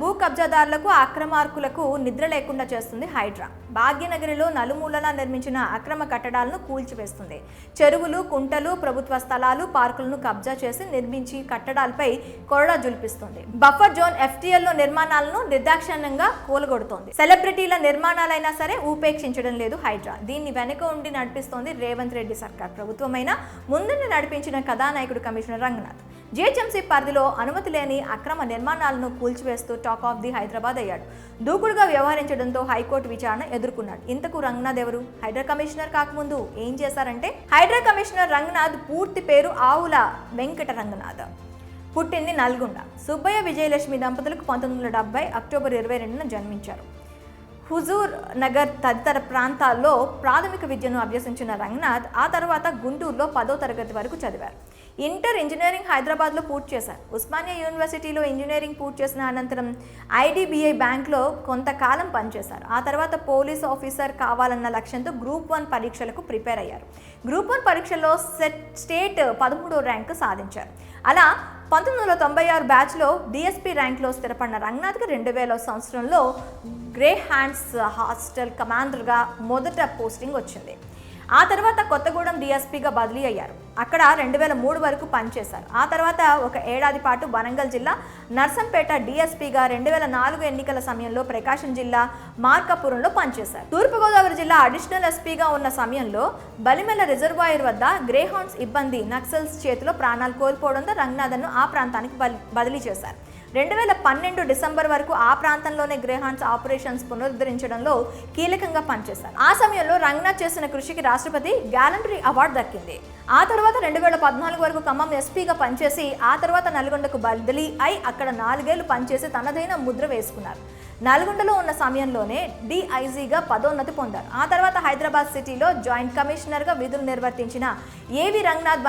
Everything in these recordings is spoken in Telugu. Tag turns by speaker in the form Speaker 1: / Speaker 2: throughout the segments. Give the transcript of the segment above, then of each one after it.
Speaker 1: భూ కబ్జాదారులకు అక్రమార్కులకు నిద్ర లేకుండా చేస్తుంది హైడ్రా. భాగ్యనగరిలో నలుమూలలా నిర్మించిన అక్రమ కట్టడాలను కూల్చివేస్తుంది. చెరువులు, కుంటలు, ప్రభుత్వ స్థలాలు, పార్కులను కబ్జా చేసి నిర్మించి కట్టడాలపై కొరడా జుల్పిస్తుంది. బఫర్ జోన్ FTL లో నిర్మాణాలను నిర్దాక్షిణ్యంగా కూలగొడుతోంది. సెలబ్రిటీల నిర్మాణాలైనా సరే ఉపేక్షించడం లేదు హైడ్రా. దీన్ని వెనుక ఉండి నడిపిస్తోంది రేవంత్ రెడ్డి సర్కార్. ప్రభుత్వమైనా ముందుని నడిపించిన కథానాయకుడు కమిషనర్ రంగనాథ్ GHMC పరిధిలో అనుమతి లేని అక్రమ నిర్మాణాలను కూల్చివేస్తూ టాక్ ఆఫ్ ది హైదరాబాద్ అయ్యాడు. దూకుడుగా వ్యవహరించడంతో హైకోర్టు విచారణ ఎదుర్కొన్నాడు. ఇంతకు రంగనాథ్ ఎవరు? హైడ్రా కమిషనర్ కాకముందు ఏం చేశారంటే, హైడ్రా కమిషనర్ రంగనాథ్ పూర్తి పేరు ఆవుల వెంకట రంగనాథ్. పుట్టింది నల్గొండ. సుబ్బయ్య విజయలక్ష్మి దంపతులకు 1970 అక్టోబర్ 22న జన్మించారు. హుజూర్ నగర్ తదితర ప్రాంతాల్లో ప్రాథమిక విద్యను అభ్యసించిన రంగనాథ్ ఆ తర్వాత గుంటూరులో 10వ తరగతి వరకు చదివారు. ఇంటర్ ఇంజనీరింగ్ హైదరాబాద్లో పూర్తి చేశారు. ఉస్మానియా యూనివర్సిటీలో ఇంజనీరింగ్ పూర్తి చేసిన అనంతరం IDBI బ్యాంక్లో కొంతకాలం పనిచేశారు. ఆ తర్వాత పోలీస్ ఆఫీసర్ కావాలన్న లక్ష్యంతో గ్రూప్ 1 పరీక్షలకు ప్రిపేర్ అయ్యారు. గ్రూప్ 1 పరీక్షల్లో స్టేట్ 13వ ర్యాంకు సాధించారు. అలా 1996 బ్యాచ్లో DSP ర్యాంక్లో స్థిరపడిన రంగనాథ్కి 2000 సంవత్సరంలో గ్రే హ్యాండ్స్ హాస్టల్ కమాండర్గా మొదట పోస్టింగ్ వచ్చింది. ఆ తర్వాత కొత్తగూడెం DSPగా బదిలీ అయ్యారు. అక్కడ 2003 వరకు పనిచేశారు. ఆ తర్వాత ఒక ఏడాది పాటు వరంగల్ జిల్లా నర్సంపేట DSPగా 2004 ఎన్నికల సమయంలో ప్రకాశం జిల్లా మార్కాపురంలో పనిచేశారు. తూర్పుగోదావరి జిల్లా అడిషనల్ SPగా ఉన్న సమయంలో బలిమెల రిజర్వాయర్ వద్ద గ్రేహౌండ్స్ ఇబ్బంది నక్సల్స్ చేతిలో ప్రాణాలు కోల్పోవడంతో రంగనాథన్ను ఆ ప్రాంతానికి బదిలీ చేశారు. 2012 డిసెంబర్ వరకు ఆ ప్రాంతంలోనే గ్రేహాండ్స్ ఆపరేషన్స్ పునరుద్ధరించడంలో కీలకంగా పనిచేశారు. ఆ సమయంలో రంగనాథ్ చేసిన కృషికి రాష్ట్రపతి గ్యాలంటరీ అవార్డు దక్కింది. ఆ తర్వాత 2014 వరకు ఖమ్మం SPగా పనిచేసి ఆ తర్వాత నల్గొండకు బదిలీ అయి అక్కడ 4 ఏళ్లు పనిచేసి తనదైన ముద్ర వేసుకున్నారు. నల్గొండలో ఉన్న సమయంలోనే DIGగా పదోన్నతి పొందారు. ఆ తర్వాత హైదరాబాద్ సిటీలో జాయింట్ కమిషనర్గా విధులు నిర్వర్తించిన AV రంగనాథ్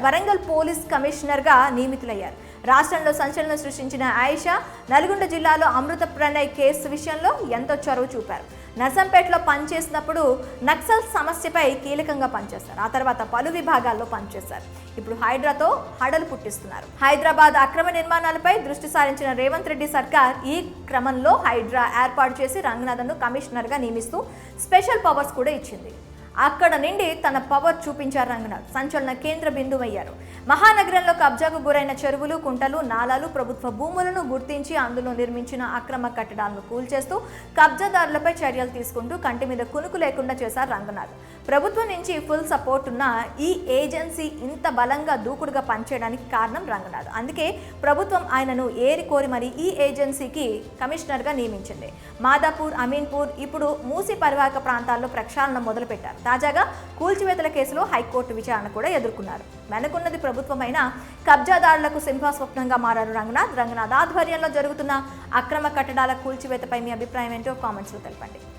Speaker 1: వరంగల్ పోలీస్ కమిషనర్గా నియమితులయ్యారు. రాష్ట్రంలో సంచలనం సృష్టించిన ఆయిషా నల్గొండ జిల్లాలో అమృత ప్రణయ్ కేసు విషయంలో ఎంతో చొరవ చూపారు. నర్సంపేటలో పనిచేసినప్పుడు నక్సల్ సమస్యపై కీలకంగా పనిచేశారు. ఆ తర్వాత పలు విభాగాల్లో పనిచేశారు. ఇప్పుడు హైడ్రాతో హడలు పుట్టిస్తున్నారు. హైదరాబాద్ అక్రమ నిర్మాణాలపై దృష్టి సారించిన రేవంత్ రెడ్డి సర్కార్ ఈ క్రమంలో హైడ్రా ఏర్పాటు చేసి రంగనాథన్ను కమిషనర్గా నియమిస్తూ స్పెషల్ పవర్స్ కూడా ఇచ్చింది. అక్కడ నుండి తన పవర్ చూపించారు రంగనాథ్. సంచలన కేంద్ర బిందువయ్యారు. మహానగరంలో కబ్జాకు గురైన చెరువులు, కుంటలు, నాలాలు, ప్రభుత్వ భూములను గుర్తించి అందులో నిర్మించిన అక్రమ కట్టడాలను కూల్చేస్తూ కబ్జాదారులపై చర్యలు తీసుకుంటూ కంటి మీద కునుకు లేకుండా చేశారు రంగనాథ్. ప్రభుత్వం నుంచి ఫుల్ సపోర్ట్ ఉన్న ఈ ఏజెన్సీ ఇంత బలంగా దూకుడుగా పనిచేయడానికి కారణం రంగనాథ్. అందుకే ప్రభుత్వం ఆయనను ఏరి కోరి మరి ఈ ఏజెన్సీకి కమిషనర్గా నియమించింది. మాదాపూర్, అమీన్పూర్, ఇప్పుడు మూసి పరివాహక ప్రాంతాల్లో ప్రక్షాళన మొదలుపెట్టారు. తాజాగా కూల్చివేతల కేసులో హైకోర్టు విచారణ కూడా ఎదుర్కొన్నారు. వెనుకున్నది ప్రభుత్వమైన కబ్జాదారులకు సింహస్వప్నంగా మారారు రంగనాథ్. రంగనాథ్ ఆధ్వర్యంలో జరుగుతున్న అక్రమ కట్టడాల కూల్చివేతపై మీ అభిప్రాయం ఏంటో కామెంట్స్లో తెలపండి.